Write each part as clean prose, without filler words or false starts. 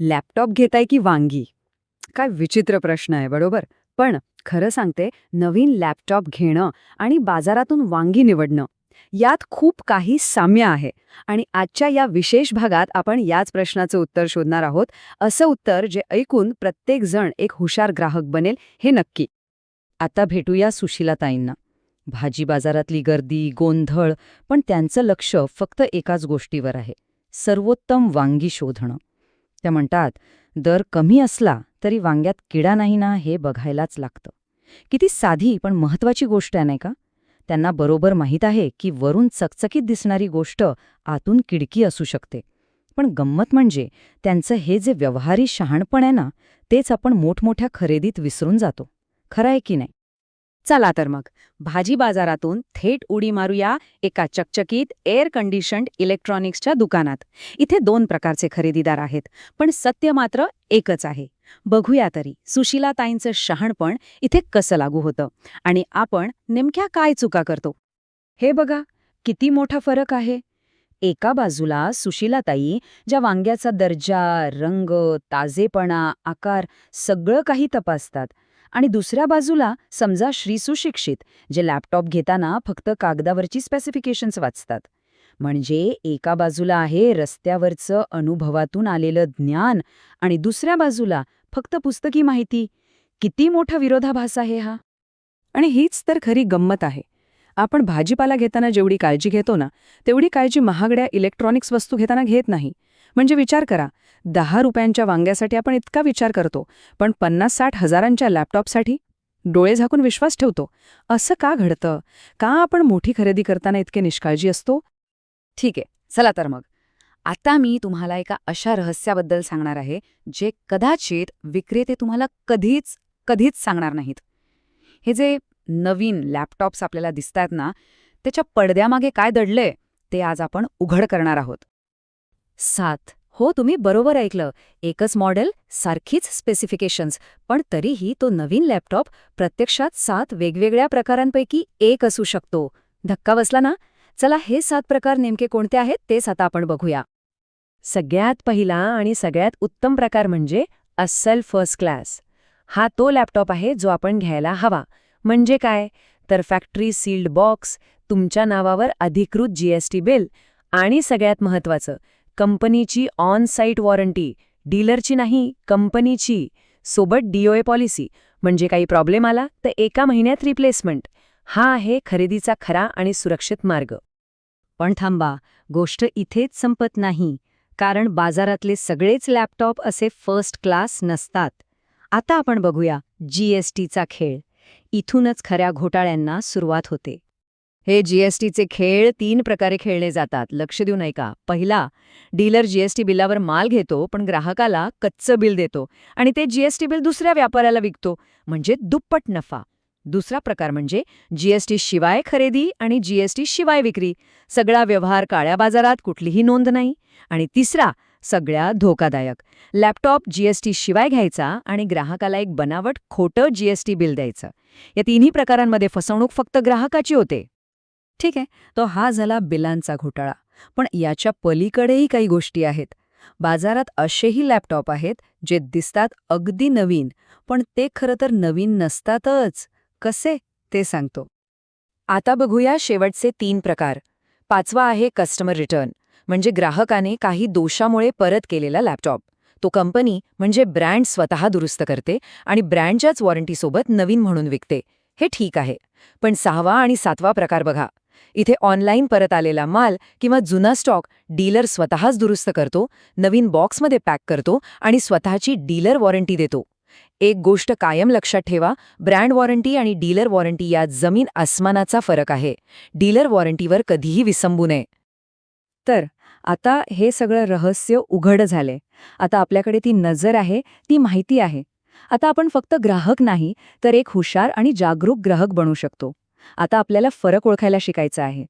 Laptop घेताय की वांगी? काय विचित्र प्रश्न आहे, बरोबर? पण खरं सांगते, नवीन लॅपटॉप घेणं आणि बाजारातून वांगी निवडणं यात खूप काही साम्य आहे. आणि आजच्या या विशेष भागात आपण याच प्रश्नाचं उत्तर शोधणार आहोत. असं उत्तर जे ऐकून प्रत्येक जण एक हुशार ग्राहक बनेल, हे नक्की. आता भेटूया सुशीलाताईंना. भाजी बाजारातली गर्दी, गोंधळ, पण त्यांचं लक्ष फक्त एकाच गोष्टीवर आहे: सर्वोत्तम वांगी शोधणं. त्या म्हणतात, दर कमी असला तरी वांग्यात किडा नाही ना, हे बघायलाच लागतं. किती साधी पण महत्वाची गोष्ट आहे, नाही का? त्यांना बरोबर माहीत आहे की वरून चकचकीत दिसणारी गोष्ट आतून किडकी असू शकते. पण गंमत म्हणजे त्यांचं हे जे व्यवहारी शहाणपण आहे ना, तेच आपण मोठमोठ्या खरेदीत विसरून जातो. खरं आहे की नाही? चला तर मग भाजी बाजारातून थेट उडी मारूया एका चकचकीत एअर कंडिशन्ड इलेक्ट्रॉनिक्सच्या दुकानात. इथे 2 प्रकारचे खरेदीदार आहेत, पण सत्य मात्र एकच आहे. बघूया तरी सुशीलाताईंचं शहाणपण इथे कसं लागू होतं आणि आपण नेमक्या काय चुका करतो. हे बघा, किती मोठा फरक आहे. एका बाजूला सुशीलाताई ज्या वांग्याचा दर्जा, रंग, ताजेपणा, आकार सगळं काही तपासतात, आणि दुसऱ्या बाजूला समजा श्री सुशिक्षित, जे लॅपटॉप घेताना फक्त कागदावरची स्पेसिफिकेशन्स वाचतात. म्हणजे एका बाजूला आहे रस्त्यावरचं अनुभवातून आलेलं ज्ञान आणि दुसऱ्या बाजूला फक्त पुस्तकी माहिती. किती मोठा विरोधाभास आहे हा. आणि हीच तर खरी गंमत आहे. आपण भाजीपाला घेताना जेवढी काळजी घेतो ना, तेवढी काळजी महागड्या इलेक्ट्रॉनिक्स वस्तू घेताना घेत नाही. म्हणजे विचार करा, 10 रुपयांच्या वांग्यासाठी आपण इतका विचार करतो, पण 50-60 हजारांच्या लॅपटॉपसाठी डोळे झाकून विश्वास ठेवतो. असं का घडतं? का आपण मोठी खरेदी करताना इतके निष्काळजी असतो? ठीक आहे, चला तर मग. आता मी तुम्हाला एका अशा रहस्याबद्दल सांगणार आहे, जे कदाचित विक्रेते तुम्हाला कधीच सांगणार नाहीत. हे जे नवीन लॅपटॉप्स आपल्याला दिसतात ना, त्याच्या पडद्यामागे काय दडलंय ते आज आपण उघड करणार आहोत. 7. हो, तुम्ही बरोबर ऐकलं. एकच मॉडेल, सारखीच स्पेसिफिकेशन्स, पण तरीही तो नवीन लॅपटॉप प्रत्यक्षात 7 वेगवेगळ्या प्रकारांपैकी एक असू शकतो. धक्का बसला ना? चला, हे 7 प्रकार नेमके कोणते आहेत तेच आता आपण बघूया. सगळ्यात पहिला आणि सगळ्यात उत्तम प्रकार म्हणजे अस्सल फर्स्ट क्लास. हा तो लॅपटॉप आहे जो आपण घ्यायला हवा. म्हणजे काय? तर फॅक्टरी सील्ड बॉक्स, तुमच्या नावावर अधिकृत जीएसटी बिल, आणि सगळ्यात महत्त्वाचं, कंपनीची ऑन साईट वॉरंटी. डीलरची नाही, कंपनीची. सोबत डीओए पॉलिसी, म्हणजे काही प्रॉब्लेम आला तर 1 महिन्यात रिप्लेसमेंट. हा आहे खरेदीचा खरा आणि सुरक्षित मार्ग. पण थांबा, गोष्ट इथेच संपत नाही. कारण बाजारातले सगळेच लॅपटॉप असे फर्स्ट क्लास नसतात. आता आपण बघूया जीएसटीचा खेळ. इथूनच खऱ्या घोटाळ्यांना सुरुवात होते. हे जीएसटीचे खेळ 3 प्रकारे खेळले जातात. लक्ष देऊ नये का? पहिला, डीलर जीएसटी बिलावर माल घेतो पण ग्राहकाला कच्चं बिल देतो आणि ते जीएसटी बिल दुसऱ्या व्यापाऱ्याला विकतो, म्हणजे दुप्पट नफा. दुसरा प्रकार म्हणजे जीएसटी शिवाय खरेदी आणि जीएसटी शिवाय विक्री. सगळा व्यवहार काळ्या बाजारात, कुठलीही नोंद नाही. आणि तिसरा, सगळ्यात धोकादायक, लॅपटॉप जीएसटी शिवाय घ्यायचा आणि ग्राहकाला एक बनावट खोटं जीएसटी बिल द्यायचं. या तिन्ही प्रकारांमध्ये फसवणूक फक्त ग्राहकाची होते. ठीक आहे, तो हा झाला बिलांचा घोटाळा. पण याच्या पलीकडेही काही गोष्टी आहेत. बाजारात असेही लॅपटॉप आहेत जे दिसतात अगदी नवीन, पण ते खरं तर नवीन नसतातच. कसे ते सांगतो. आता बघूया शेवटचे 3 प्रकार. 5वा आहे कस्टमर रिटर्न, म्हणजे ग्राहकाने काही दोषामुळे परत केलेला लॅपटॉप. तो कंपनी म्हणजे ब्रँड स्वतः दुरुस्त करते आणि ब्रँडच्याच वॉरंटीसोबत नवीन म्हणून विकते. हे ठीक आहे. पण 6वा आणि 7वा प्रकार बघा. इथे ऑनलाईन परत आलेला माल किंवा जुना स्टॉक डीलर स्वतःच दुरुस्त करतो, नवीन बॉक्समध्ये पॅक करतो आणि स्वतःची डीलर वॉरंटी देतो. एक गोष्ट कायम लक्षात ठेवा, ब्रँड वॉरंटी आणि डीलर वॉरंटी यात जमीन आसमानाचा फरक आहे. डीलर वॉरंटीवर कधीही विसंबू नये. तर आता हे सगळं रहस्य उघड झाले. आता आपल्याकडे ती नजर आहे, ती माहिती आहे. आता आपण फक्त ग्राहक नाही, तर एक हुशार आणि जागरूक ग्राहक बनू शकतो. आता आपल्याला फरक ओळखायला शिकायचा आहे.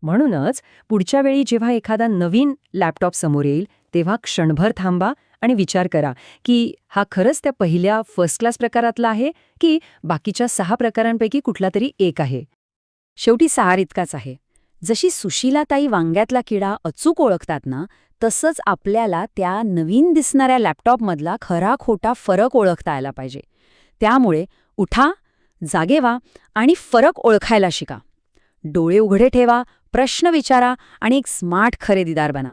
म्हणूनच पुढच्या वेळी जेव्हा एखादा नवीन लॅपटॉप समोर येईल, तेव्हा क्षणभर थांबा आणि विचार करा की हा खरंच त्या पहिल्या फर्स्ट क्लास प्रकारातला आहे की बाकीच्या 6 प्रकारांपैकी कुठला तरी एक आहे. शेवटी सार इतकाच आहे. जशी सुशीलाताई वांग्यातला किडा अचूक ओळखतात ना, तसंच आपल्याला त्या नवीन दिसणाऱ्या लॅपटॉपमधला खरा खोटा फरक ओळखता आला पाहिजे. त्यामुळे उठा, जागे व्हा आणि फरक ओळखायला शिका. डोळे उघडे ठेवा, प्रश्न विचारा आणि एक स्मार्ट खरेदीदार बना.